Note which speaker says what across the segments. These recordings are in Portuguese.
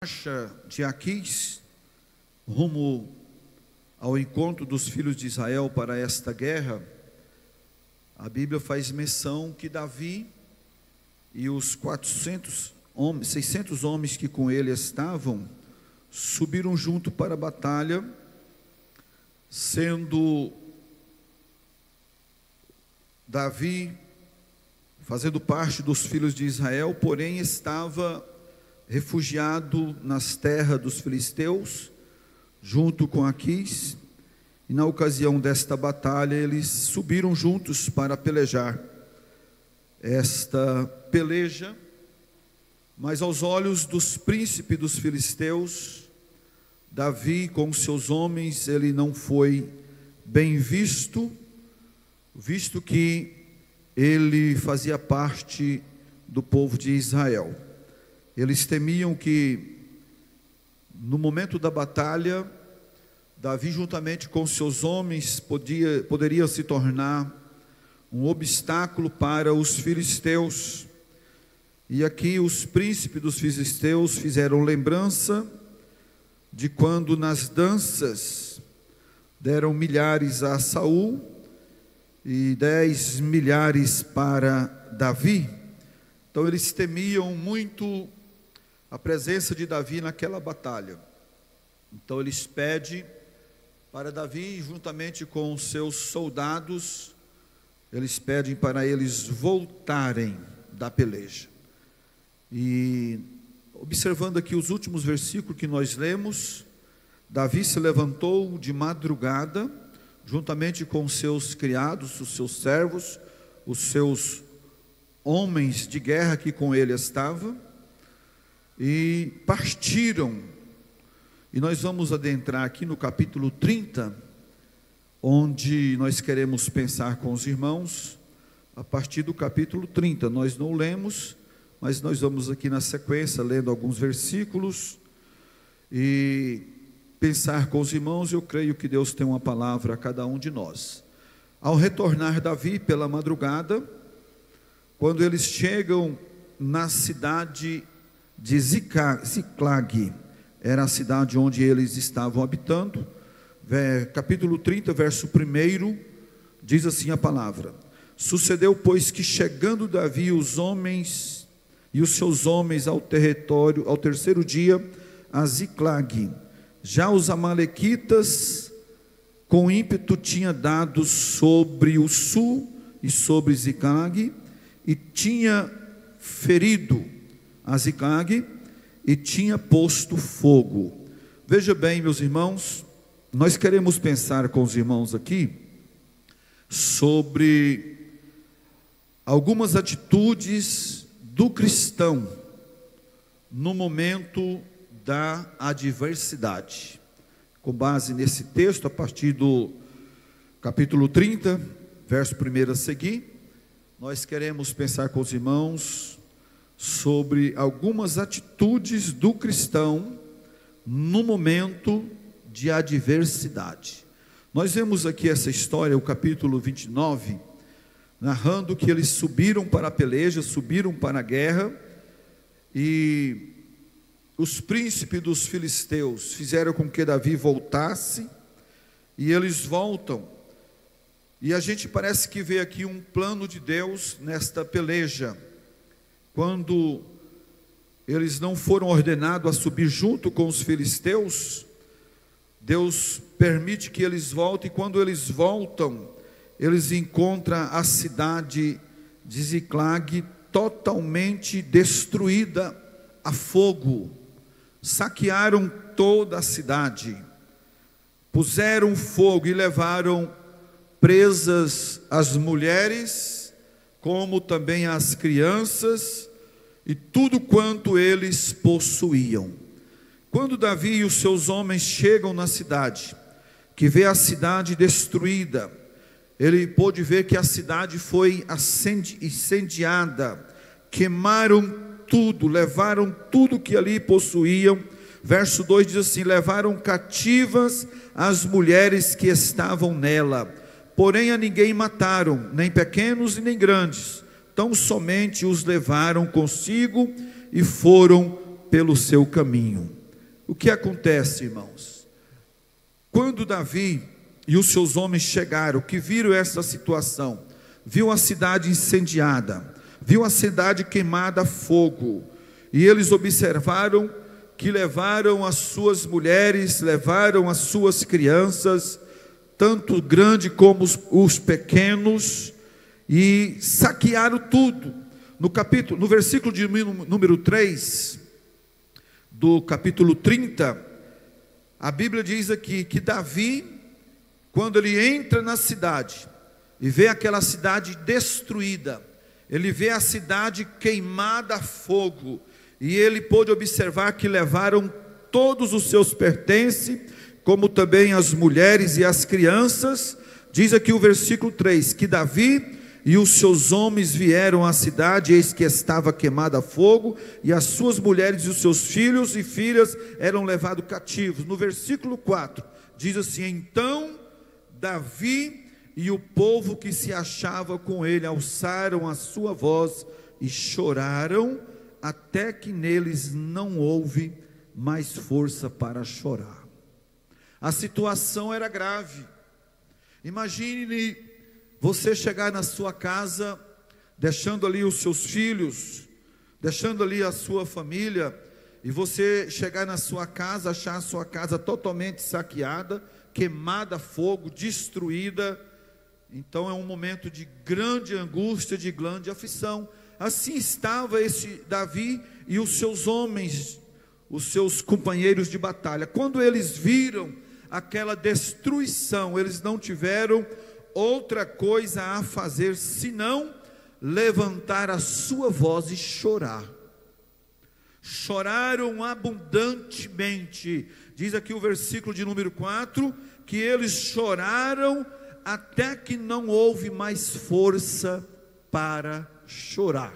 Speaker 1: Marcha de Aquis, rumo ao encontro dos filhos de Israel para esta guerra, a Bíblia faz menção que Davi e os 600 homens que com ele estavam, subiram junto para a batalha, sendo Davi fazendo parte dos filhos de Israel, porém estava refugiado nas terras dos filisteus, junto com Aquis, e na ocasião desta batalha eles subiram juntos para pelejar. Esta peleja, mas aos olhos dos príncipes dos filisteus, Davi com seus homens, ele não foi bem visto, visto que ele fazia parte do povo de Israel. Eles temiam que, no momento da batalha, Davi, juntamente com seus homens, poderia se tornar um obstáculo para os filisteus. E aqui os príncipes dos filisteus fizeram lembrança de quando nas danças deram milhares a Saul e 10 milhares para Davi. Então eles temiam muito a presença de Davi naquela batalha. Então eles pedem para Davi, juntamente com os seus soldados, eles pedem para eles voltarem da peleja. E observando aqui os últimos versículos que nós lemos, Davi se levantou de madrugada, juntamente com os seus criados, os seus servos, os seus homens de guerra que com ele estavam, e partiram. E nós vamos adentrar aqui no capítulo 30, onde nós queremos pensar com os irmãos, a partir do capítulo 30. Nós não lemos, mas nós vamos aqui na sequência, lendo alguns versículos, e pensar com os irmãos. Eu creio que Deus tem uma palavra a cada um de nós. Ao retornar Davi pela madrugada, quando eles chegam na cidade de Ziclag, era a cidade onde eles estavam habitando, capítulo 30, verso 1, diz assim a palavra: sucedeu, pois, que chegando Davi e os seus homens ao terceiro dia, a Ziclag, já os amalequitas com ímpeto tinha dado sobre o sul e sobre Ziclag, e tinha ferido a Ziclag, e tinha posto fogo. Veja bem, meus irmãos, nós queremos pensar com os irmãos aqui sobre algumas atitudes do cristão no momento da adversidade. Com base nesse texto, a partir do capítulo 30, verso 1 a seguir, nós queremos pensar com os irmãos sobre algumas atitudes do cristão no momento de adversidade. Nós vemos aqui essa história, o capítulo 29, narrando que eles subiram para a peleja, subiram para a guerra, e os príncipes dos filisteus fizeram com que Davi voltasse, e eles voltam, e a gente parece que vê aqui um plano de Deus nesta peleja. Quando eles não foram ordenados a subir junto com os filisteus, Deus permite que eles voltem, e quando eles voltam, eles encontram a cidade de Ziclag totalmente destruída a fogo. Saquearam toda a cidade, puseram fogo e levaram presas as mulheres, como também as crianças, e tudo quanto eles possuíam. Quando Davi e os seus homens chegam na cidade, que vê a cidade destruída, ele pôde ver que a cidade foi incendiada, queimaram tudo, levaram tudo que ali possuíam. Verso 2 diz assim: levaram cativas as mulheres que estavam nela, porém a ninguém mataram, nem pequenos e nem grandes, tão somente os levaram consigo e foram pelo seu caminho. O que acontece, irmãos? Quando Davi e os seus homens chegaram, que viram essa situação, viu a cidade incendiada, viu a cidade queimada a fogo, e eles observaram que levaram as suas mulheres, levaram as suas crianças, tanto grande como os pequenos, e saquearam tudo. No versículo de número 3, do capítulo 30, a Bíblia diz aqui que Davi, quando ele entra na cidade, e vê aquela cidade destruída, ele vê a cidade queimada a fogo, e ele pôde observar que levaram todos os seus pertences, como também as mulheres e as crianças. Diz aqui o versículo 3, que Davi e os seus homens vieram à cidade, eis que estava queimada a fogo, e as suas mulheres e os seus filhos e filhas eram levados cativos. No versículo 4, diz assim: então Davi e o povo que se achava com ele alçaram a sua voz e choraram, até que neles não houve mais força para chorar. A situação era grave. Imagine você chegar na sua casa, deixando ali os seus filhos, deixando ali a sua família, e você chegar na sua casa, achar a sua casa totalmente saqueada, queimada a fogo, destruída. Então é um momento de grande angústia, de grande aflição. Assim estava esse Davi e os seus homens, os seus companheiros de batalha. Quando eles viram aquela destruição, eles não tiveram outra coisa a fazer senão levantar a sua voz e chorar. Choraram abundantemente. Diz aqui o versículo de número 4, que eles choraram até que não houve mais força para chorar.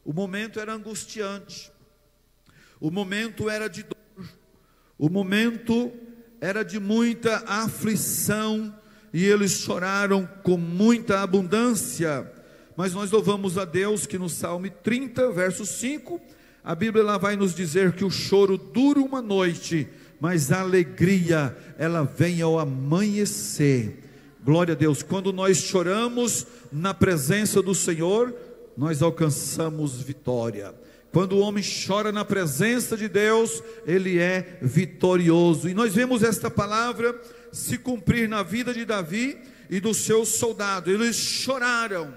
Speaker 1: O momento era angustiante, o momento era de dor, o momento era de muita aflição, e eles choraram com muita abundância. Mas nós louvamos a Deus que no Salmo 30, verso 5, a Bíblia ela vai nos dizer que o choro dura uma noite, mas a alegria ela vem ao amanhecer. Glória a Deus. Quando nós choramos na presença do Senhor, nós alcançamos vitória. Quando o homem chora na presença de Deus, ele é vitorioso. E nós vemos esta palavra se cumprir na vida de Davi e dos seus soldados. Eles choraram.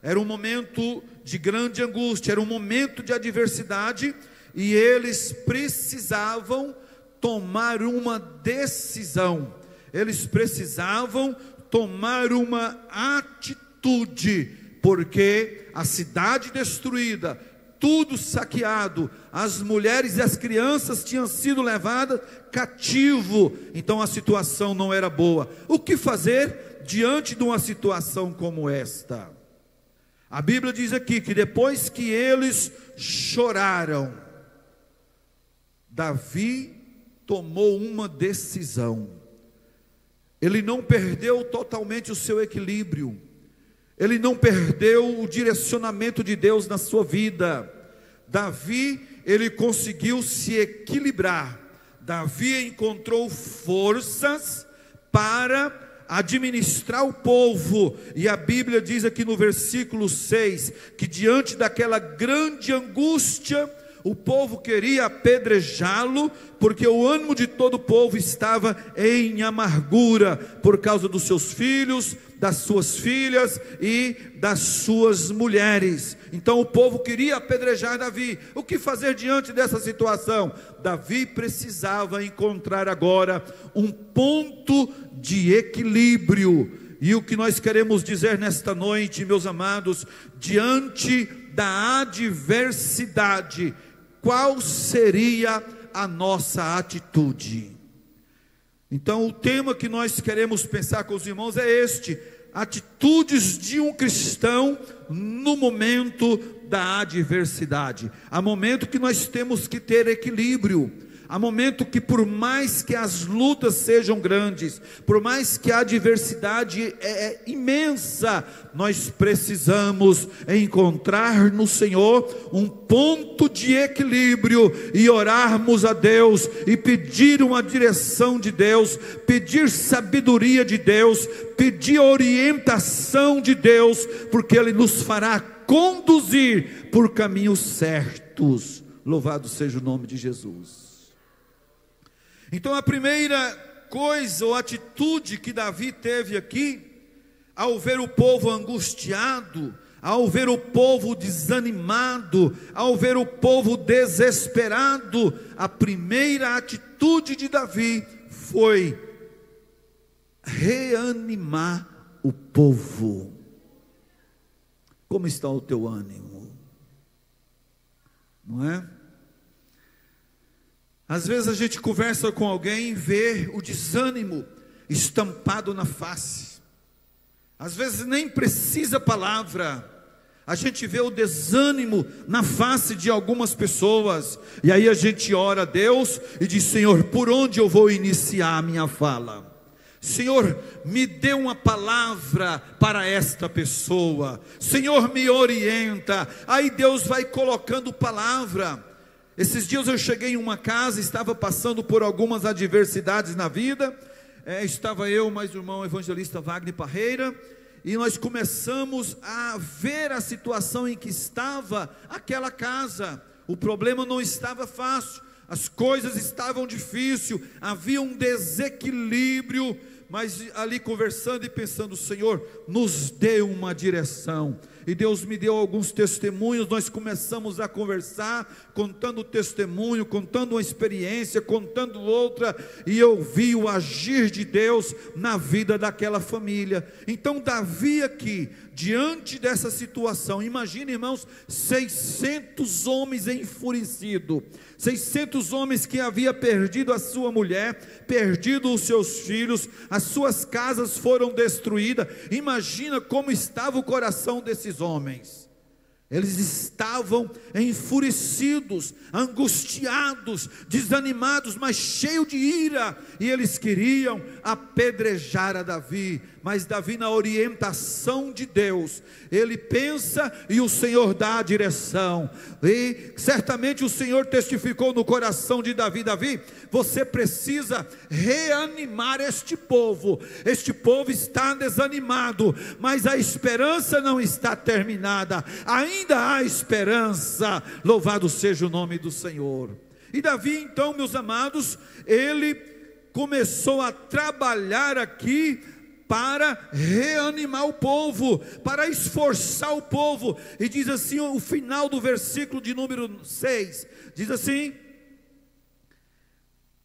Speaker 1: Era um momento de grande angústia, era um momento de adversidade, e eles precisavam tomar uma decisão. Eles precisavam tomar uma atitude, porque a cidade destruída, tudo saqueado, as mulheres e as crianças tinham sido levadas cativo. Então a situação não era boa. O que fazer diante de uma situação como esta? A Bíblia diz aqui que depois que eles choraram, Davi tomou uma decisão. Ele não perdeu totalmente o seu equilíbrio, ele não perdeu o direcionamento de Deus na sua vida. Davi, ele conseguiu se equilibrar. Davi encontrou forças para administrar o povo, e a Bíblia diz aqui no versículo 6, que diante daquela grande angústia, o povo queria apedrejá-lo, porque o ânimo de todo o povo estava em amargura, por causa dos seus filhos, das suas filhas e das suas mulheres. Então o povo queria apedrejar Davi. O que fazer diante dessa situação? Davi precisava encontrar agora um ponto de equilíbrio. E o que nós queremos dizer nesta noite, meus amados, diante da adversidade, qual seria a nossa atitude? Então o tema que nós queremos pensar com os irmãos é este: atitudes de um cristão no momento da adversidade. Há momento que nós temos que ter equilíbrio, Há momento que, por mais que as lutas sejam grandes, por mais que a adversidade é imensa, nós precisamos encontrar no Senhor um ponto de equilíbrio e orarmos a Deus e pedir uma direção de Deus, pedir sabedoria de Deus, pedir orientação de Deus, porque Ele nos fará conduzir por caminhos certos. Louvado seja o nome de Jesus. Então a primeira coisa ou atitude que Davi teve aqui, ao ver o povo angustiado, ao ver o povo desanimado, ao ver o povo desesperado, a primeira atitude de Davi foi reanimar o povo. Como está o teu ânimo? Não é? Às vezes a gente conversa com alguém e vê o desânimo estampado na face. Às vezes nem precisa palavra. A gente vê o desânimo na face de algumas pessoas. E aí a gente ora a Deus e diz: Senhor, por onde eu vou iniciar a minha fala? Senhor, me dê uma palavra para esta pessoa. Senhor, me orienta. Aí Deus vai colocando palavra. Esses dias eu cheguei em uma casa, estava passando por algumas adversidades na vida, estava eu, mais o irmão evangelista Wagner Parreira, e nós começamos a ver a situação em que estava aquela casa. O problema não estava fácil, as coisas estavam difíceis, havia um desequilíbrio, mas ali conversando e pensando: Senhor, nos dê uma direção. E Deus me deu alguns testemunhos, nós começamos a conversar, contando testemunho, contando uma experiência, contando outra, e eu vi o agir de Deus na vida daquela família. Então Davi aqui, diante dessa situação, imagine, irmãos, 600 homens enfurecidos, 600 homens que havia perdido a sua mulher, perdido os seus filhos, as suas casas foram destruídas. Imagina como estava o coração desses homens. Eles estavam enfurecidos, angustiados, desanimados, mas cheios de ira, e eles queriam apedrejar a Davi. Mas Davi, na orientação de Deus, ele pensa e o Senhor dá a direção. E certamente o Senhor testificou no coração de Davi: Davi, você precisa reanimar este povo. Este povo está desanimado, mas a esperança não está terminada, ainda há esperança. Louvado seja o nome do Senhor. E Davi, então, meus amados, ele começou a trabalhar aqui para reanimar o povo, para esforçar o povo. E diz assim, o final do versículo de número 6, diz assim: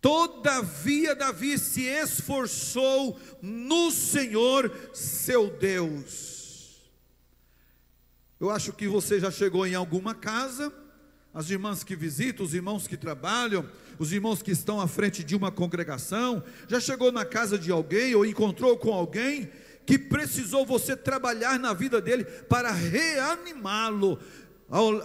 Speaker 1: todavia Davi se esforçou no Senhor seu Deus. Eu acho que você já chegou em alguma casa, as irmãs que visitam, os irmãos que trabalham, os irmãos que estão à frente de uma congregação, já chegou na casa de alguém ou encontrou com alguém que precisou você trabalhar na vida dele para reanimá-lo.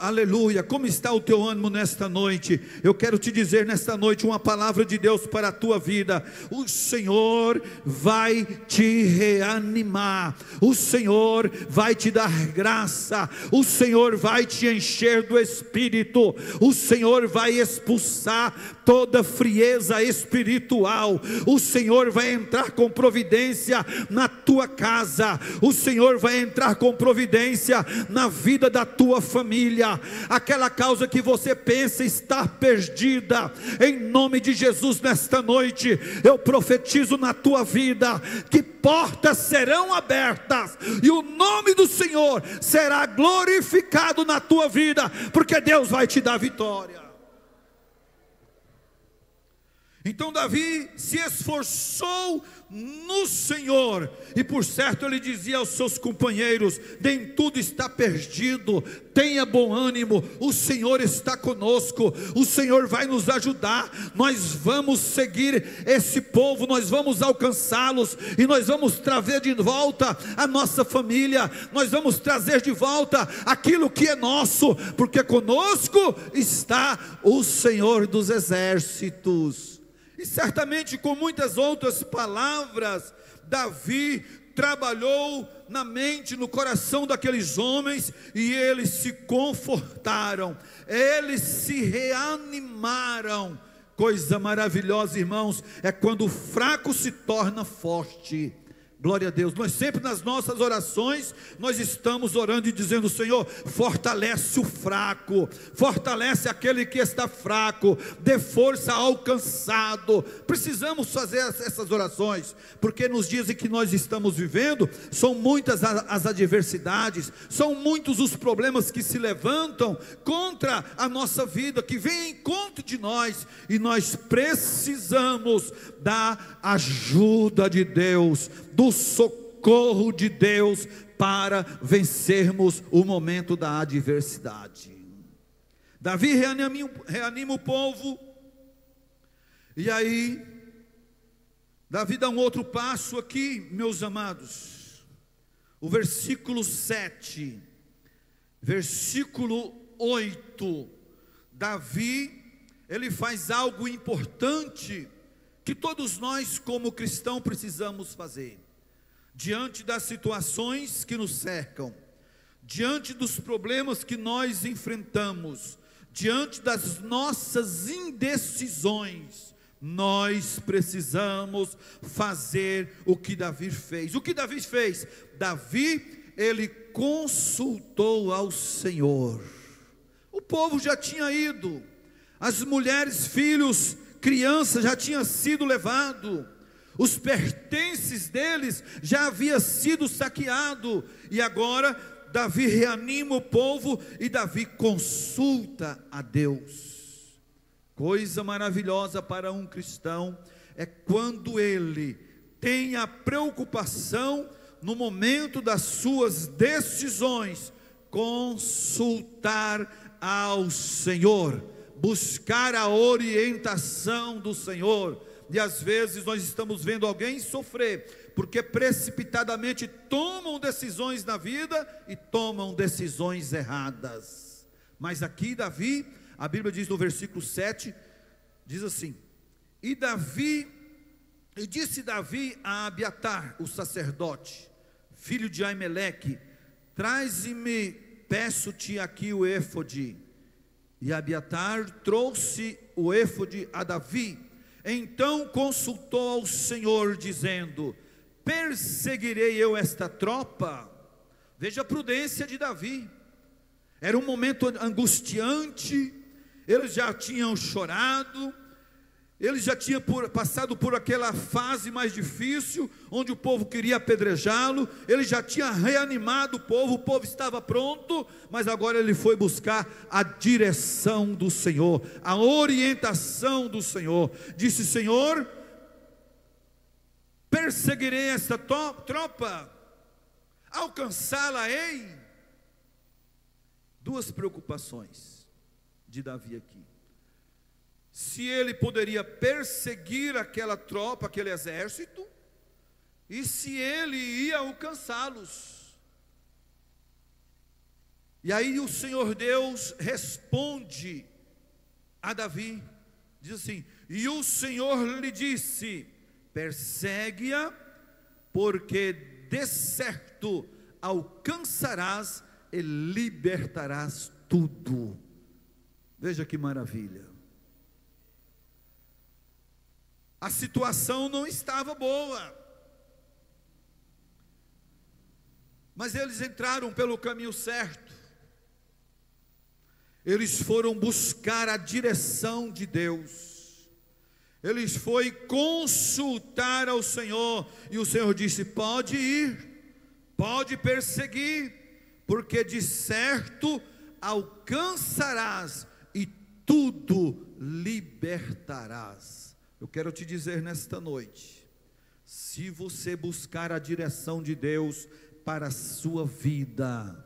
Speaker 1: Aleluia. Como está o teu ânimo nesta noite? Eu quero te dizer nesta noite uma palavra de Deus para a tua vida. O Senhor vai te reanimar, o Senhor vai te dar graça, o Senhor vai te encher do Espírito, o Senhor vai expulsar toda frieza espiritual, o Senhor vai entrar com providência na tua casa, o Senhor vai entrar com providência na vida da tua família. Aquela causa que você pensa estar perdida, em nome de Jesus, nesta noite eu profetizo na tua vida que portas serão abertas e o nome do Senhor será glorificado na tua vida, porque Deus vai te dar vitória. Então Davi se esforçou no Senhor, e por certo ele dizia aos seus companheiros: nem tudo está perdido, tenha bom ânimo, o Senhor está conosco, o Senhor vai nos ajudar, nós vamos seguir esse povo, nós vamos alcançá-los, e nós vamos trazer de volta a nossa família, nós vamos trazer de volta aquilo que é nosso, porque conosco está o Senhor dos exércitos. E certamente com muitas outras palavras, Davi trabalhou na mente, no coração daqueles homens, e eles se confortaram, eles se reanimaram. Coisa maravilhosa, irmãos, é quando o fraco se torna forte. Glória a Deus. Nós sempre nas nossas orações, nós estamos orando e dizendo: Senhor, fortalece o fraco, fortalece aquele que está fraco, dê força ao cansado. Precisamos fazer essas orações, porque nos dias em que nós estamos vivendo, são muitas as adversidades, são muitos os problemas que se levantam contra a nossa vida, que vêm em conta de nós, e nós precisamos da ajuda de Deus, do socorro de Deus, para vencermos o momento da adversidade. Davi reanima o povo, e aí Davi dá um outro passo aqui, meus amados. O versículo 7, versículo 8, Davi, ele faz algo importante, que todos nós como cristãos precisamos fazer. Diante das situações que nos cercam, diante dos problemas que nós enfrentamos, diante das nossas indecisões, nós precisamos fazer o que Davi fez. O que Davi fez? Davi, ele consultou ao Senhor. O povo já tinha ido, as mulheres, filhos, crianças já tinham sido levados, os pertences deles já havia sido saqueado, e agora Davi reanima o povo, e Davi consulta a Deus. Coisa maravilhosa para um cristão é quando ele tem a preocupação, no momento das suas decisões, consultar ao Senhor, buscar a orientação do Senhor. E às vezes nós estamos vendo alguém sofrer, porque precipitadamente tomam decisões na vida, e tomam decisões erradas. Mas aqui Davi, a Bíblia diz no versículo 7, diz assim: e disse Davi a Abiatar, o sacerdote, filho de Aimeleque: traze-me, peço-te aqui o éfode. E Abiatar trouxe o éfode a Davi. Então consultou ao Senhor, dizendo: perseguirei eu esta tropa? Veja a prudência de Davi. Era um momento angustiante, eles já tinham chorado, eles já tinham passado por aquela fase mais difícil, onde o povo queria apedrejá-lo. Ele já tinha reanimado o povo estava pronto, mas agora ele foi buscar a direção do Senhor, a orientação do Senhor. Disse: Senhor, perseguirei esta tropa, alcançá-la-ei. Duas preocupações de Davi aqui: se ele poderia perseguir aquela tropa, aquele exército, e se ele ia alcançá-los. E aí o Senhor Deus responde a Davi, diz assim: e o Senhor lhe disse: persegue-a, porque de certo alcançarás e libertarás tudo. Veja que maravilha. A situação não estava boa, mas eles entraram pelo caminho certo. Eles foram buscar a direção de Deus. Eles foram consultar ao Senhor, e o Senhor disse: pode ir, pode perseguir, porque de certo alcançarás e tudo libertarás. Eu quero te dizer nesta noite, se você buscar a direção de Deus para a sua vida,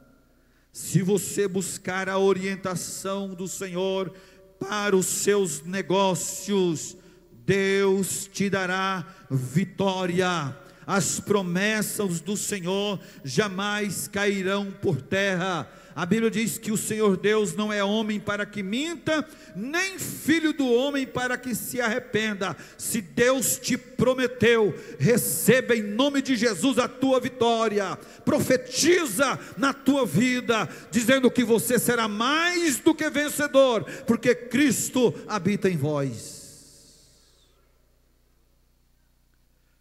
Speaker 1: se você buscar a orientação do Senhor para os seus negócios, Deus te dará vitória. As promessas do Senhor jamais cairão por terra. A Bíblia diz que o Senhor Deus não é homem para que minta, nem filho do homem para que se arrependa. Se Deus te prometeu, receba em nome de Jesus a tua vitória. Profetiza na tua vida, dizendo que você será mais do que vencedor, porque Cristo habita em vós.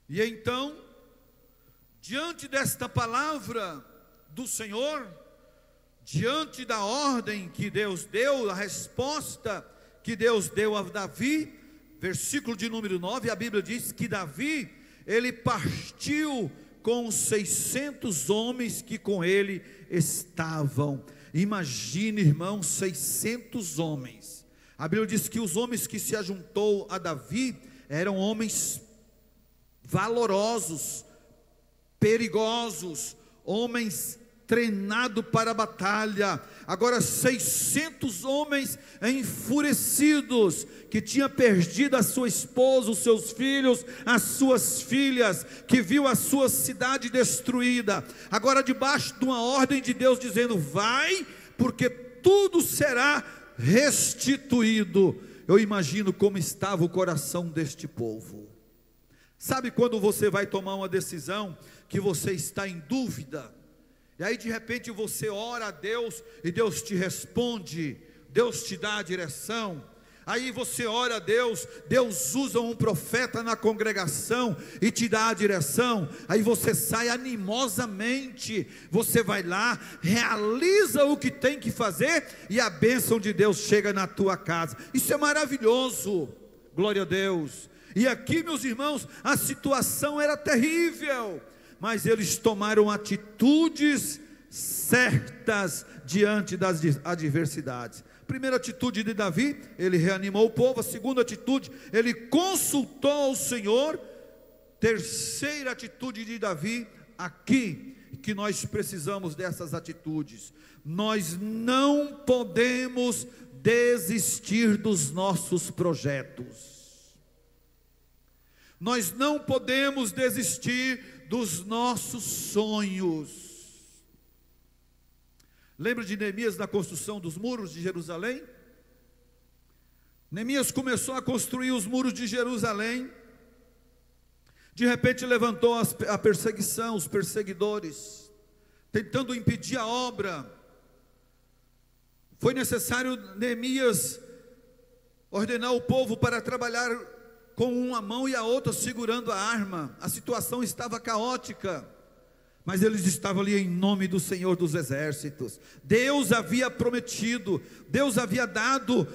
Speaker 1: E então, diante desta palavra do Senhor, diante da ordem que Deus deu, a resposta que Deus deu a Davi, versículo de número 9, a Bíblia diz que Davi, ele partiu com 600 homens que com ele estavam. Imagine, irmão, 600 homens. A Bíblia diz que os homens que se ajuntou a Davi eram homens valorosos, perigosos, homens treinados para a batalha. Agora 600 homens enfurecidos, que tinha perdido a sua esposa, os seus filhos, as suas filhas, que viu a sua cidade destruída, agora debaixo de uma ordem de Deus, dizendo: vai, porque tudo será restituído. Eu imagino como estava o coração deste povo. Sabe quando você vai tomar uma decisão que você está em dúvida, e aí de repente você ora a Deus e Deus te responde, Deus te dá a direção. Aí você ora a Deus, Deus usa um profeta na congregação e te dá a direção. Aí você sai animosamente, você vai lá, realiza o que tem que fazer, e a bênção de Deus chega na tua casa. Isso é maravilhoso, glória a Deus. E aqui, meus irmãos, a situação era terrível, mas eles tomaram atitudes certas diante das adversidades. Primeira atitude de Davi, ele reanimou o povo. A segunda atitude, ele consultou ao Senhor. Terceira atitude de Davi, aqui, que nós precisamos dessas atitudes. Nós não podemos desistir dos nossos projetos. Nós não podemos desistir dos nossos sonhos. Lembra de Neemias na construção dos muros de Jerusalém? Neemias começou a construir os muros de Jerusalém. De repente levantou a perseguição, os perseguidores, tentando impedir a obra. Foi necessário Neemias ordenar o povo para trabalhar com uma mão e a outra segurando a arma. A situação estava caótica, mas eles estavam ali em nome do Senhor dos Exércitos. Deus havia prometido, Deus havia dado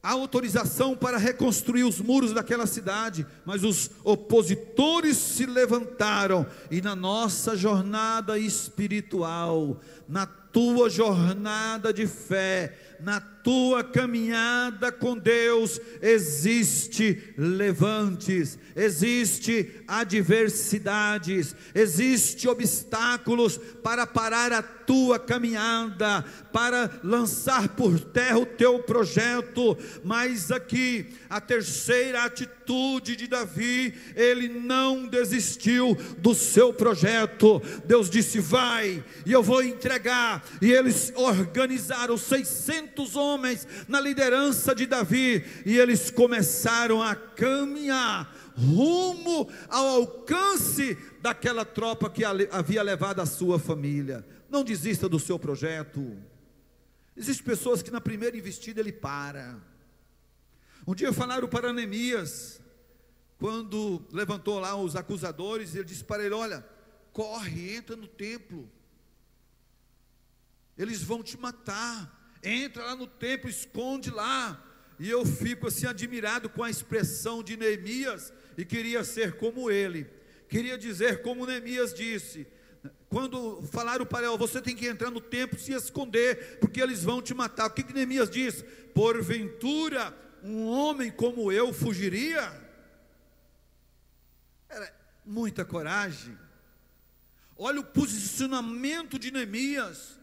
Speaker 1: a autorização para reconstruir os muros daquela cidade, mas os opositores se levantaram. E na nossa jornada espiritual, na tua jornada de fé, na tua caminhada com Deus, existe levantes, existe adversidades, existe obstáculos para parar a tua caminhada, para lançar por terra o teu projeto. Mas aqui, a terceira atitude de Davi, ele não desistiu do seu projeto. Deus disse: vai, e eu vou entregar. E eles organizaram 600 homens na liderança de Davi, e eles começaram a caminhar rumo ao alcance daquela tropa que havia levado a sua família. Não desista do seu projeto. Existem pessoas que na primeira investida ele para. Um dia falaram para Neemias, quando levantou lá os acusadores, ele disse para ele: olha, corre, entra no templo, eles vão te matar. Entra lá no templo, esconde lá. E eu fico assim admirado com a expressão de Neemias, e queria ser como ele, queria dizer como Neemias disse, quando falaram para ele: você tem que entrar no templo, se esconder, porque eles vão te matar. O que Neemias diz? Porventura um homem como eu fugiria? Era muita coragem. Olha o posicionamento de Neemias.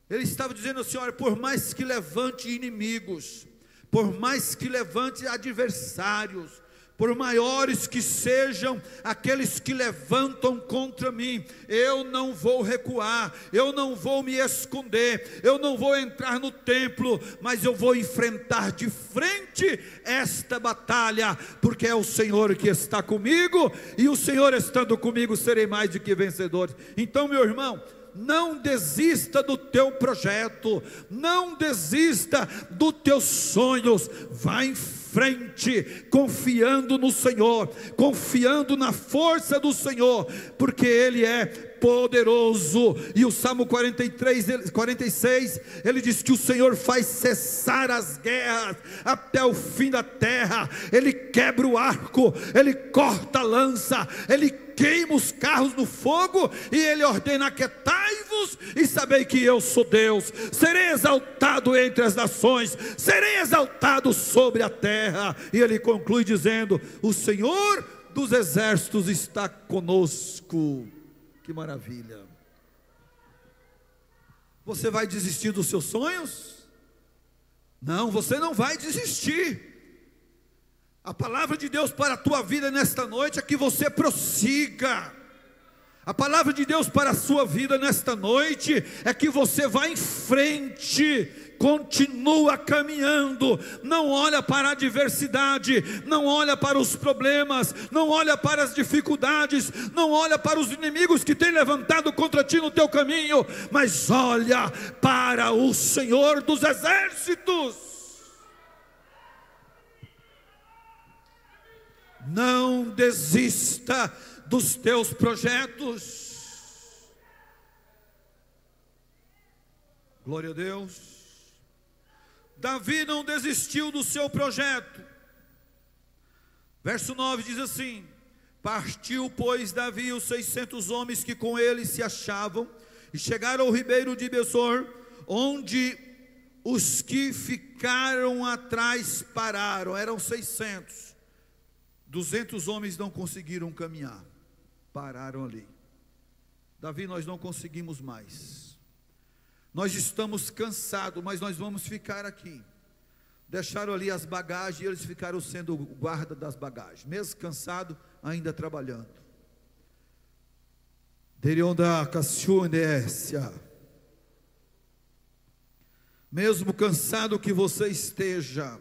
Speaker 1: Ele estava dizendo assim: olha, por mais que levante inimigos, por mais que levante adversários, por maiores que sejam aqueles que levantam contra mim, eu não vou recuar, eu não vou me esconder, eu não vou entrar no templo, mas eu vou enfrentar de frente esta batalha, porque é o Senhor que está comigo, e o Senhor estando comigo, serei mais do que vencedor. Então, meu irmão, não desista do teu projeto, não desista dos teus sonhos, vá em frente, confiando no Senhor, confiando na força do Senhor, porque Ele é poderoso. E o Salmo 46, ele diz que o Senhor faz cessar as guerras até o fim da terra. Ele quebra o arco, Ele corta a lança, Ele queima os carros no fogo, e Ele ordena: aquietai-vos e sabei que eu sou Deus, serei exaltado entre as nações, serei exaltado sobre a terra. E Ele conclui dizendo: o Senhor dos exércitos está conosco. Que maravilha! Você vai desistir dos seus sonhos? Não, você não vai desistir. A palavra de Deus para a tua vida nesta noite é que você prossiga. A palavra de Deus para a sua vida nesta noite é que você vá em frente, continua caminhando, não olha para a adversidade, não olha para os problemas, não olha para as dificuldades, não olha para os inimigos que têm levantado contra ti no teu caminho, mas olha para o Senhor dos exércitos. Não desista dos teus projetos. Glória a Deus. Davi não desistiu do seu projeto. Verso 9 diz assim: partiu, pois, Davi e os 600 homens que com ele se achavam, e chegaram ao ribeiro de Besor, onde os que ficaram atrás pararam. Eram 600. 200 homens não conseguiram caminhar, pararam ali. Davi, nós não conseguimos mais, nós estamos cansados, mas nós vamos ficar aqui. Deixaram ali as bagagens, e eles ficaram sendo o guarda das bagagens, mesmo cansado, ainda trabalhando. Mesmo cansado que você esteja,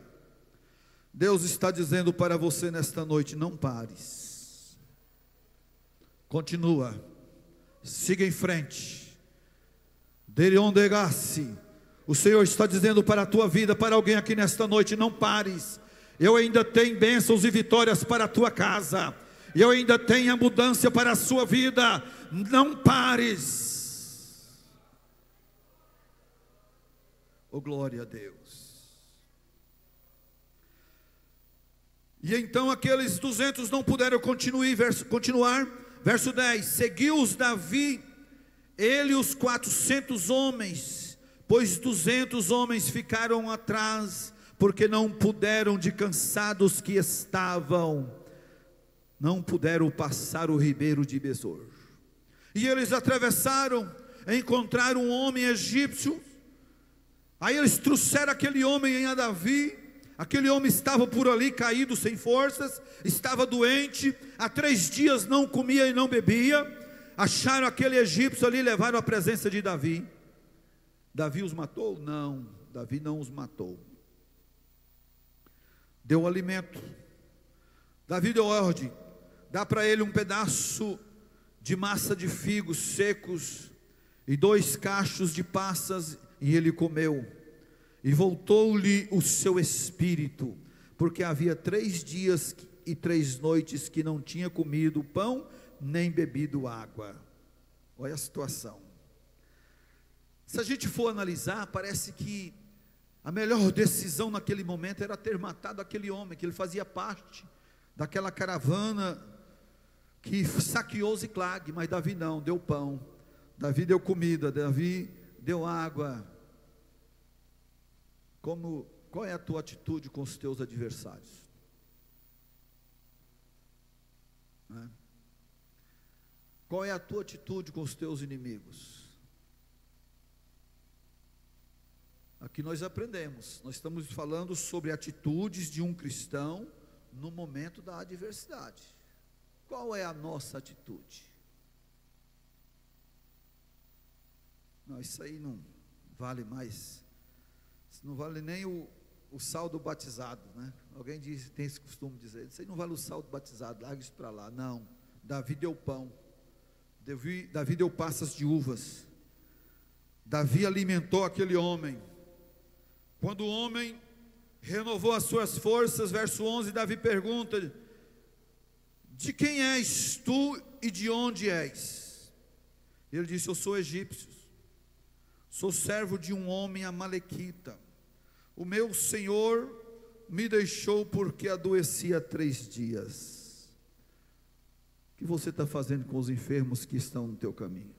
Speaker 1: Deus está dizendo para você nesta noite: não pares, continua, siga em frente. O Senhor está dizendo para a tua vida, para alguém aqui nesta noite: não pares, eu ainda tenho bênçãos e vitórias para a tua casa, eu ainda tenho abundância para a sua vida, não pares. Oh, glória a Deus. E então aqueles 200 não puderam continuar. Verso 10: seguiu-os Davi, ele e os 400 homens, pois 200 homens ficaram atrás, porque não puderam, de cansados que estavam, não puderam passar o ribeiro de Besor. E eles atravessaram, encontraram um homem egípcio. Aí eles trouxeram aquele homem a Davi. Aquele homem estava por ali caído, sem forças, estava doente, há 3 dias não comia e não bebia. Acharam aquele egípcio ali e levaram à presença de Davi. Davi os matou? Não, Davi não os matou. Deu alimento. Davi deu ordem: dá para ele um pedaço de massa de figos secos e 2 cachos de passas, e ele comeu. E voltou-lhe o seu espírito, porque havia 3 dias e 3 noites que não tinha comido pão, nem bebido água. Olha a situação. Se a gente for analisar, parece que a melhor decisão naquele momento era ter matado aquele homem, que ele fazia parte daquela caravana que saqueou Ziclag. Mas Davi não, deu pão, Davi deu comida, Davi deu água. Como qual é a tua atitude com os teus adversários? Né? Qual é a tua atitude com os teus inimigos? Aqui nós aprendemos, nós estamos falando sobre atitudes de um cristão no momento da adversidade. Qual é a nossa atitude? Não, isso aí não vale mais, isso não vale nem o saldo batizado, né? Alguém diz, tem esse costume de dizer, isso aí não vale o saldo batizado, larga isso para lá. Não, Davi deu pão, Davi deu passas de uvas, Davi alimentou aquele homem. Quando o homem renovou as suas forças, verso 11, Davi pergunta: de quem és tu e de onde és? Ele disse: eu sou egípcio, sou servo de um homem amalequita. O meu senhor me deixou porque adoecia 3 dias. O que você está fazendo com os enfermos que estão no teu caminho?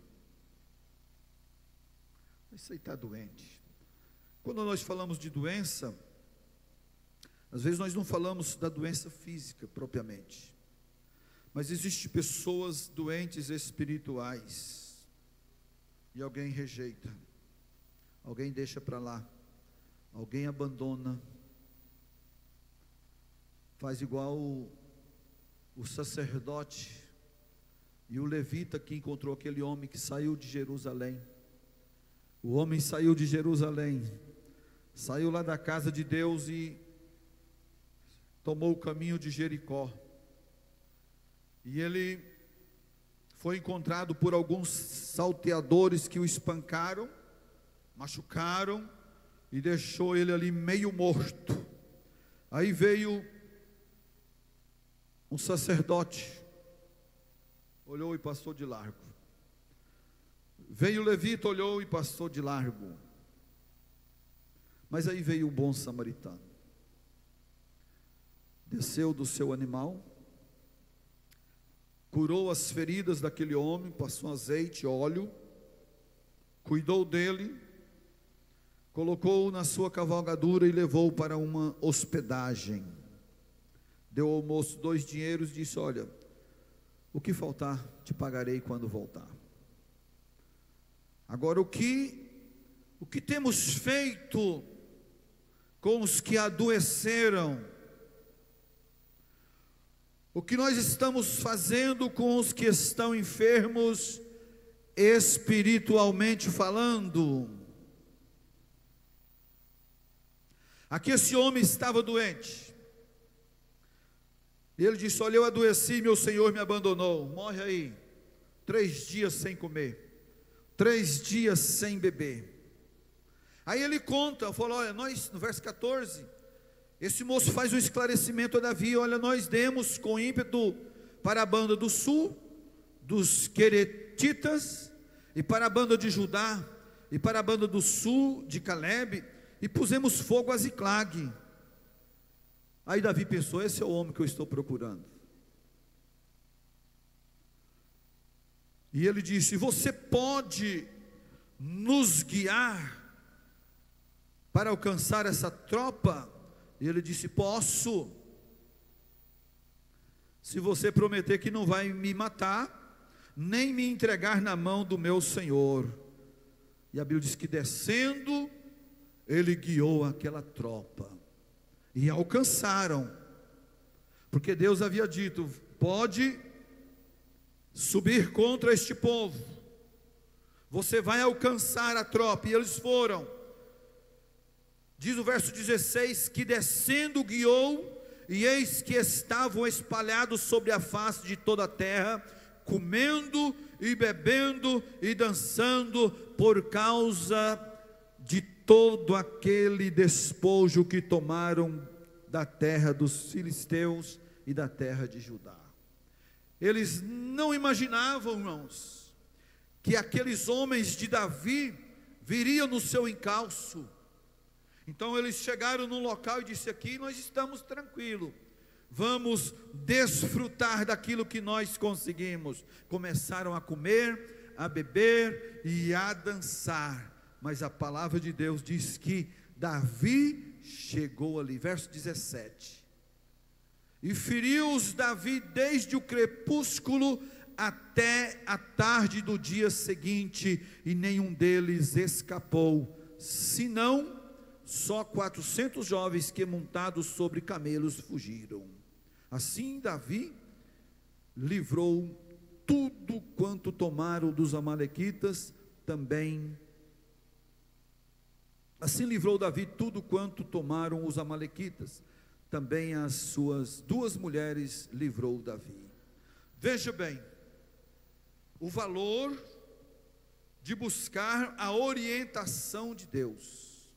Speaker 1: Isso aí está doente. Quando nós falamos de doença, às vezes nós não falamos da doença física propriamente, mas existem pessoas doentes espirituais, e alguém rejeita, alguém deixa para lá, alguém abandona, faz igual o sacerdote e o levita que encontrou aquele homem que saiu de Jerusalém. O homem saiu de Jerusalém, saiu lá da casa de Deus e tomou o caminho de Jericó. E ele foi encontrado por alguns salteadores que o espancaram, machucaram e deixou ele ali meio morto. Aí veio um sacerdote, olhou e passou de largo. Veio o levita, olhou e passou de largo. Mas aí veio o bom samaritano, desceu do seu animal, curou as feridas daquele homem, passou azeite, óleo, cuidou dele, colocou-o na sua cavalgadura e levou para uma hospedagem. Deu ao moço 2 dinheiros e disse: olha, o que faltar te pagarei quando voltar. Agora, o que temos feito com os que adoeceram? O que nós estamos fazendo com os que estão enfermos, espiritualmente falando? Aqui esse homem estava doente, e ele disse: olha, eu adoeci, meu Senhor me abandonou. Morre aí, 3 dias sem comer, 3 dias sem beber. Aí ele conta, falou: olha, nós, no verso 14, esse moço faz um esclarecimento a Davi: olha, nós demos com ímpeto para a banda do sul, dos queretitas, e para a banda de Judá, e para a banda do sul, de Calebe, e pusemos fogo a Ziclag. Aí Davi pensou: esse é o homem que eu estou procurando. E ele disse: você pode nos guiar para alcançar essa tropa? E ele disse: posso, se você prometer que não vai me matar, nem me entregar na mão do meu senhor. E a Bíblia diz que descendo, ele guiou aquela tropa, e alcançaram, porque Deus havia dito: pode subir contra este povo, você vai alcançar a tropa. E eles foram. Diz o verso 16, que descendo guiou, e eis que estavam espalhados sobre a face de toda a terra, comendo e bebendo e dançando, por causa de todo aquele despojo que tomaram da terra dos filisteus e da terra de Judá. Eles não imaginavam, irmãos, que aqueles homens de Davi viriam no seu encalço. Então eles chegaram num local e disseram: aqui nós estamos tranquilos, vamos desfrutar daquilo que nós conseguimos. Começaram a comer, a beber e a dançar. Mas a palavra de Deus diz que Davi chegou ali, verso 17. E feriu-os Davi desde o crepúsculo até a tarde do dia seguinte, e nenhum deles escapou, senão só 400 jovens que, montados sobre camelos, fugiram. Assim Davi livrou tudo quanto tomaram dos amalequitas, também. Assim livrou Davi tudo quanto tomaram os amalequitas, também as suas 2 mulheres livrou Davi. Veja bem, o valor de buscar a orientação de Deus,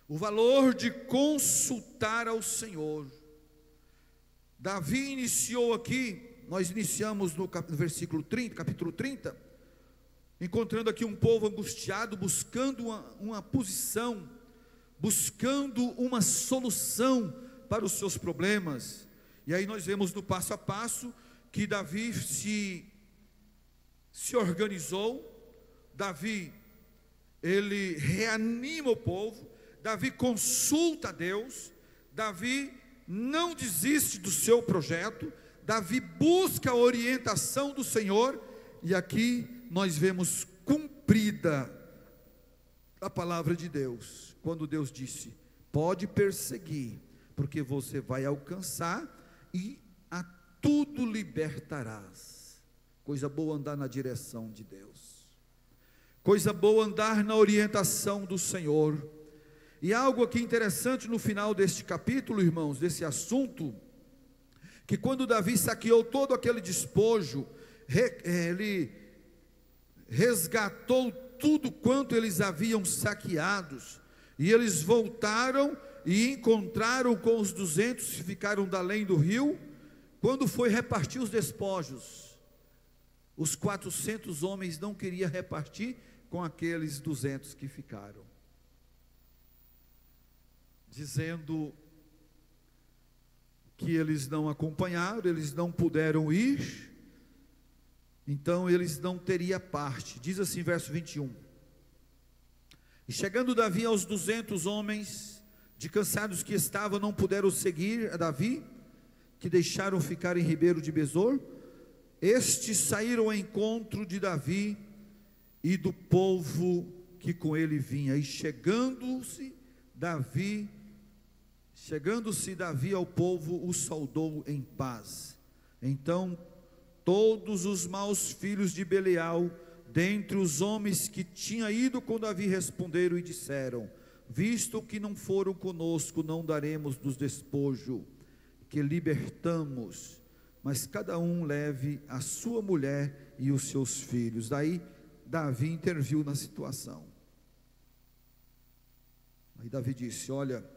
Speaker 1: o valor de consultar ao Senhor. Davi iniciou aqui, nós iniciamos no versículo 30, capítulo 30, encontrando aqui um povo angustiado, buscando uma posição, buscando uma solução para os seus problemas. E aí nós vemos no passo a passo que Davi se organizou. Davi, ele reanima o povo. Davi consulta a Deus. Davi não desiste do seu projeto. Davi busca a orientação do Senhor. E aqui nós vemos cumprida a palavra de Deus, quando Deus disse: pode perseguir, porque você vai alcançar e a tudo libertarás. Coisa boa andar na direção de Deus, coisa boa andar na orientação do Senhor. E algo aqui interessante no final deste capítulo, irmãos, desse assunto, que quando Davi saqueou todo aquele despojo, ele resgatou tudo quanto eles haviam saqueados, e eles voltaram e encontraram com os 200 que ficaram da além do rio. Quando foi repartir os despojos, os 400 homens não queriam repartir com aqueles 200 que ficaram, dizendo que eles não acompanharam, eles não puderam ir, então eles não teriam parte. Diz assim, verso 21: e chegando Davi aos 200 homens, de cansados que estavam, não puderam seguir a Davi, que deixaram ficar em Ribeiro de Besor. Estes saíram ao encontro de Davi e do povo que com ele vinha, e chegando-se Davi ao povo, o saudou em paz. Então todos os maus filhos de Belial, dentre os homens que tinham ido com Davi, responderam e disseram: visto que não foram conosco, não daremos dos despojos que libertamos, mas cada um leve a sua mulher e os seus filhos. Daí Davi interviu na situação. Aí Davi disse: olha,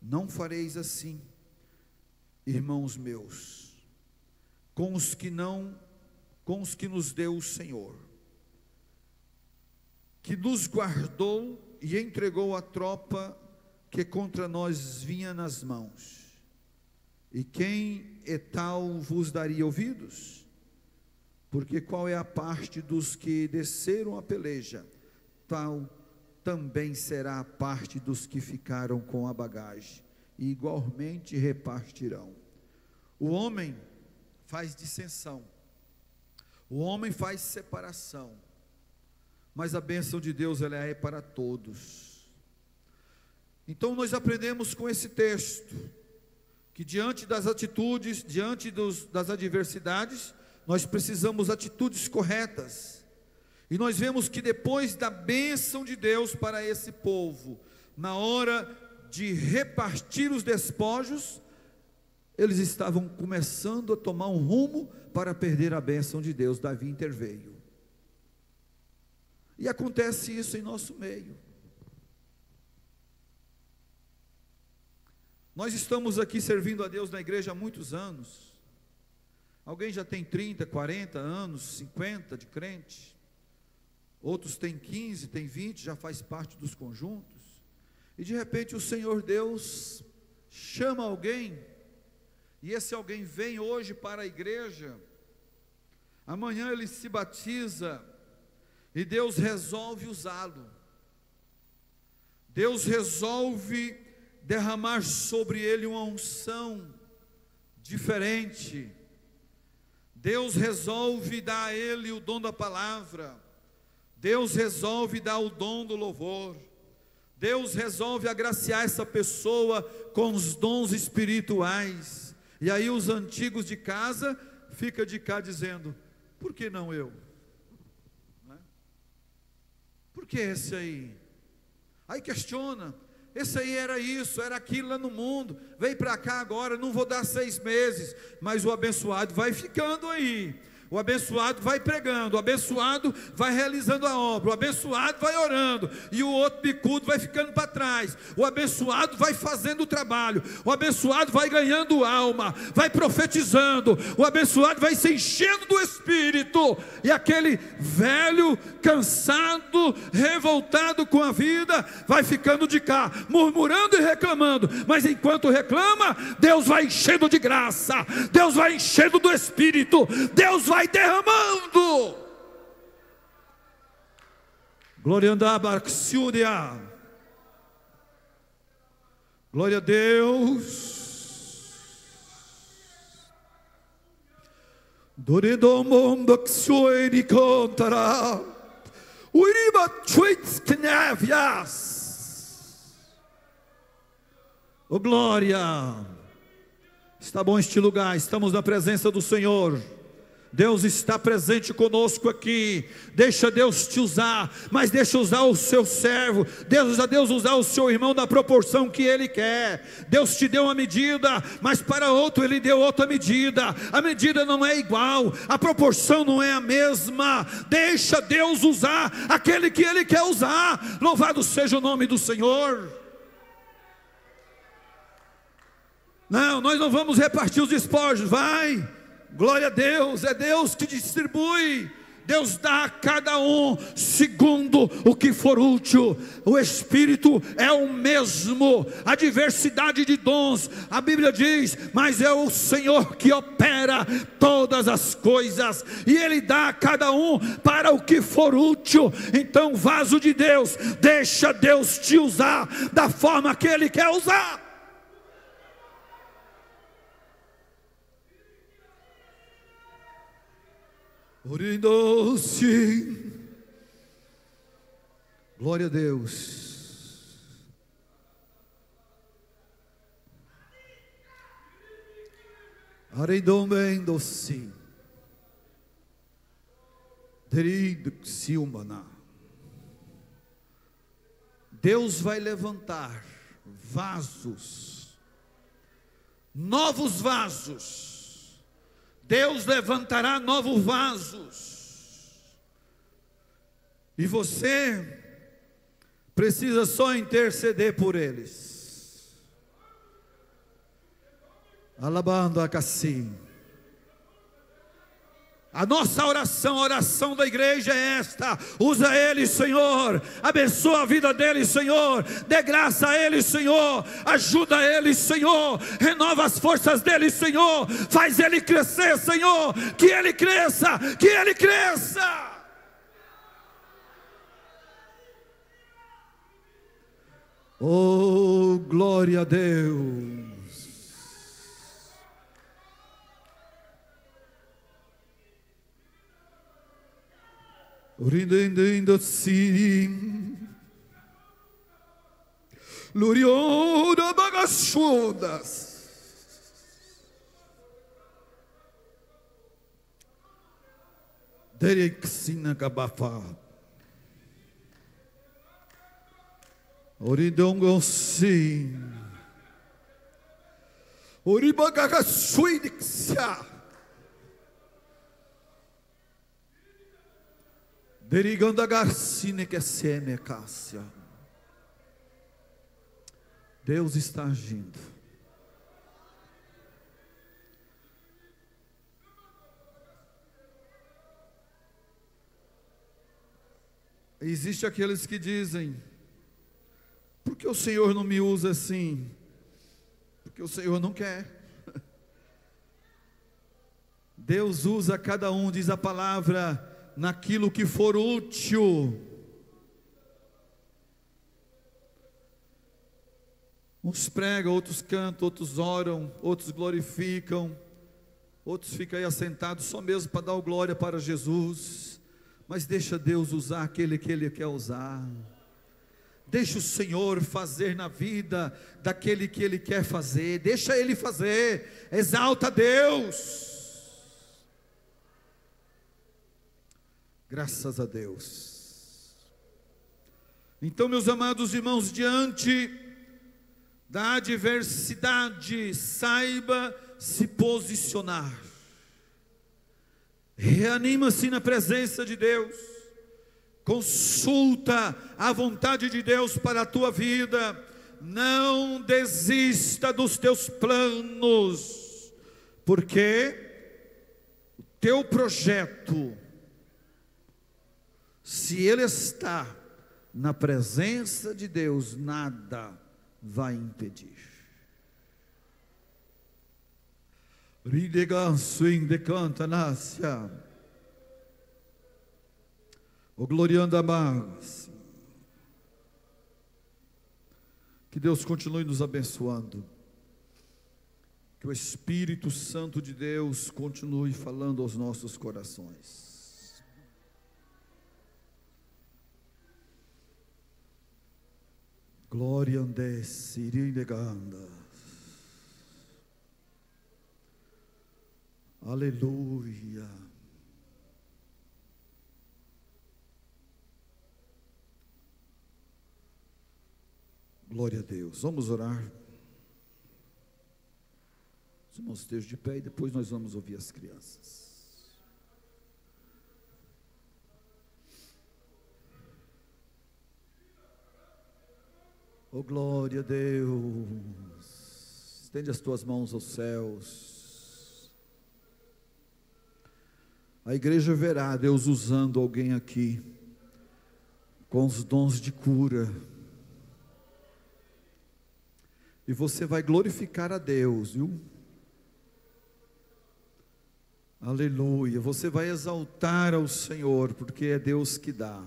Speaker 1: não fareis assim, irmãos meus, com os que nos deu o Senhor, que nos guardou e entregou a tropa que contra nós vinha nas mãos. E quem é tal vos daria ouvidos? Porque qual é a parte dos que desceram a peleja, tal também será a parte dos que ficaram com a bagagem, e igualmente repartirão. O homem faz dissensão, o homem faz separação, mas a bênção de Deus, ela é para todos. Então nós aprendemos com esse texto, que diante das atitudes, diante das adversidades, nós precisamos atitudes corretas. E nós vemos que depois da bênção de Deus para esse povo, na hora de repartir os despojos, eles estavam começando a tomar um rumo para perder a bênção de Deus. Davi interveio. E acontece isso em nosso meio. Nós estamos aqui servindo a Deus na igreja há muitos anos. Alguém já tem 30, 40 anos, 50 de crente. Outros têm 15, têm 20, já faz parte dos conjuntos. E de repente o Senhor Deus chama alguém, e esse alguém vem hoje para a igreja. Amanhã ele se batiza, e Deus resolve usá-lo. Deus resolve derramar sobre ele uma unção diferente. Deus resolve dar a ele o dom da palavra. Deus resolve dar o dom do louvor. Deus resolve agraciar essa pessoa com os dons espirituais. E aí os antigos de casa ficam de cá dizendo: por que não eu? Por que esse aí? Aí questiona: esse aí era isso, era aquilo lá no mundo, veio para cá agora, não vou dar 6 meses, mas o abençoado vai ficando aí. O abençoado vai pregando, o abençoado vai realizando a obra, o abençoado vai orando, e o outro bicudo vai ficando para trás. O abençoado vai fazendo o trabalho, o abençoado vai ganhando alma, vai profetizando, o abençoado vai se enchendo do Espírito, e aquele velho, cansado, revoltado com a vida, vai ficando de cá, murmurando e reclamando. Mas enquanto reclama, Deus vai enchendo de graça, Deus vai enchendo do Espírito, Deus vai derramando. Glória a Deus. Doredomondo que contará. Uriba tweets knavias. Oh glória. Está bom este lugar, estamos na presença do Senhor. Deus está presente conosco aqui. Deixa Deus te usar, mas deixa usar o seu servo. Deixa Deus usar o seu irmão na proporção que Ele quer. Deus te deu uma medida, mas para outro Ele deu outra medida. A medida não é igual, a proporção não é a mesma. Deixa Deus usar aquele que Ele quer usar. Louvado seja o nome do Senhor. Não, nós não vamos repartir os despojos, vai. Glória a Deus, é Deus que distribui. Deus dá a cada um segundo o que for útil. O Espírito é o mesmo, a diversidade de dons, a Bíblia diz, mas é o Senhor que opera todas as coisas, e Ele dá a cada um para o que for útil. Então, vaso de Deus, deixa Deus te usar da forma que Ele quer usar. Orindo-se. Glória a Deus. Areidomendo-se. Terido-se humana. Deus vai levantar vasos, novos vasos. Deus levantará novos vasos, e você precisa só interceder por eles. Alabando a Cassim. A nossa oração, a oração da igreja é esta: usa ele, Senhor, abençoa a vida dele, Senhor, dê graça a ele, Senhor, ajuda ele, Senhor, renova as forças dele, Senhor, faz ele crescer, Senhor, que ele cresça, que ele cresça. Oh, glória a Deus. Orindendo-se Luriona bagachudas. Derexina gabafa. Oridongo-se Oribagagasuidixia. Deriganda garcine que seme cássia. Deus está agindo. Existem aqueles que dizem: por que o Senhor não me usa assim? Porque o Senhor não quer. Deus usa cada um, diz a palavra, naquilo que for útil. Uns pregam, outros cantam, outros oram, outros glorificam, outros ficam aí assentados só mesmo para dar o glória para Jesus. Mas deixa Deus usar aquele que Ele quer usar. Deixa o Senhor fazer na vida daquele que Ele quer fazer. Deixa Ele fazer. Exalta a Deus. Graças a Deus. Então, meus amados irmãos, diante da adversidade, saiba se posicionar. Reanima-se na presença de Deus. Consulta a vontade de Deus para a tua vida. Não desista dos teus planos, porque o teu projeto, se ele está na presença de Deus, nada vai impedir. O gloriando amados. Que Deus continue nos abençoando. Que o Espírito Santo de Deus continue falando aos nossos corações. Glória ande sirineganda. Aleluia. Glória a Deus. Vamos orar. Os irmãos estejam de pé e depois nós vamos ouvir as crianças. Oh, glória a Deus. Estende as tuas mãos aos céus. A igreja verá Deus usando alguém aqui com os dons de cura. E você vai glorificar a Deus, viu? Aleluia. Você vai exaltar ao Senhor, porque é Deus que dá.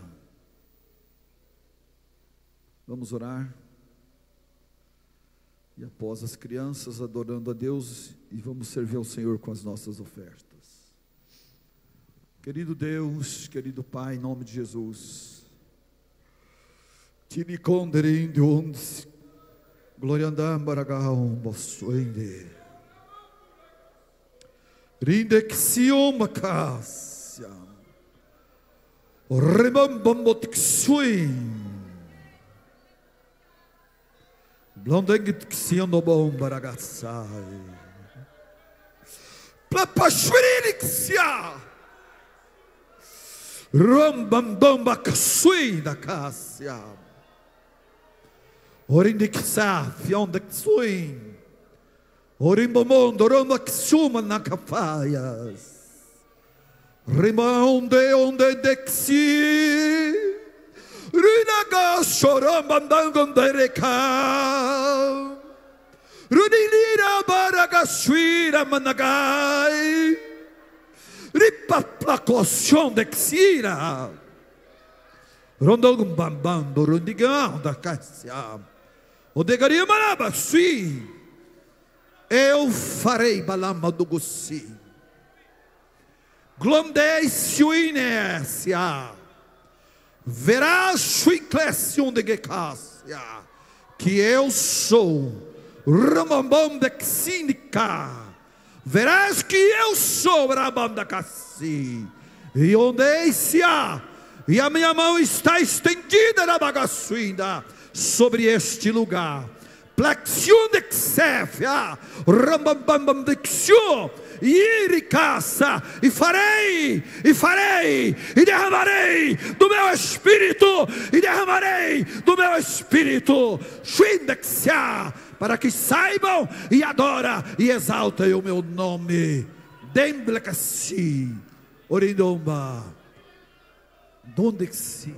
Speaker 1: Vamos orar. E após as crianças adorando a Deus, e vamos servir ao Senhor com as nossas ofertas. Querido Deus, querido Pai, em nome de Jesus. Tini conderinde onde glória andam baragão bossuende. Rinde que se oma cássia. O rebambambot que suim. Blondengit que se ando bom baragaçai. Plapachuri que se a. Rambambamba que suim da cássia. Orinde que sa fion de que suim. Orimbomondo roma que suma na cafaias. Rima onde de que se. Rinaga chorambandanganderica. Rudilira baragasuira managai. Ripaplacoção de que sira. Rondogum bambando rundigão da cássia. O degaria maraba sui. Eu farei balama do gussi. Glondei suinécia. Verás suiclésion de gecássia. Que eu sou. Ramambam de xínica. Verás que eu sou Rabam da cassi. E ondei-se-á. E a minha mão está estendida na bagaçuinda sobre este lugar. Plexion de xéfia, rambambambam de xio, iricaça, e farei, e derramarei do meu espírito, xindexia, para que saibam e adora e exaltem o meu nome. Demblacassi, orindomba. Donde que se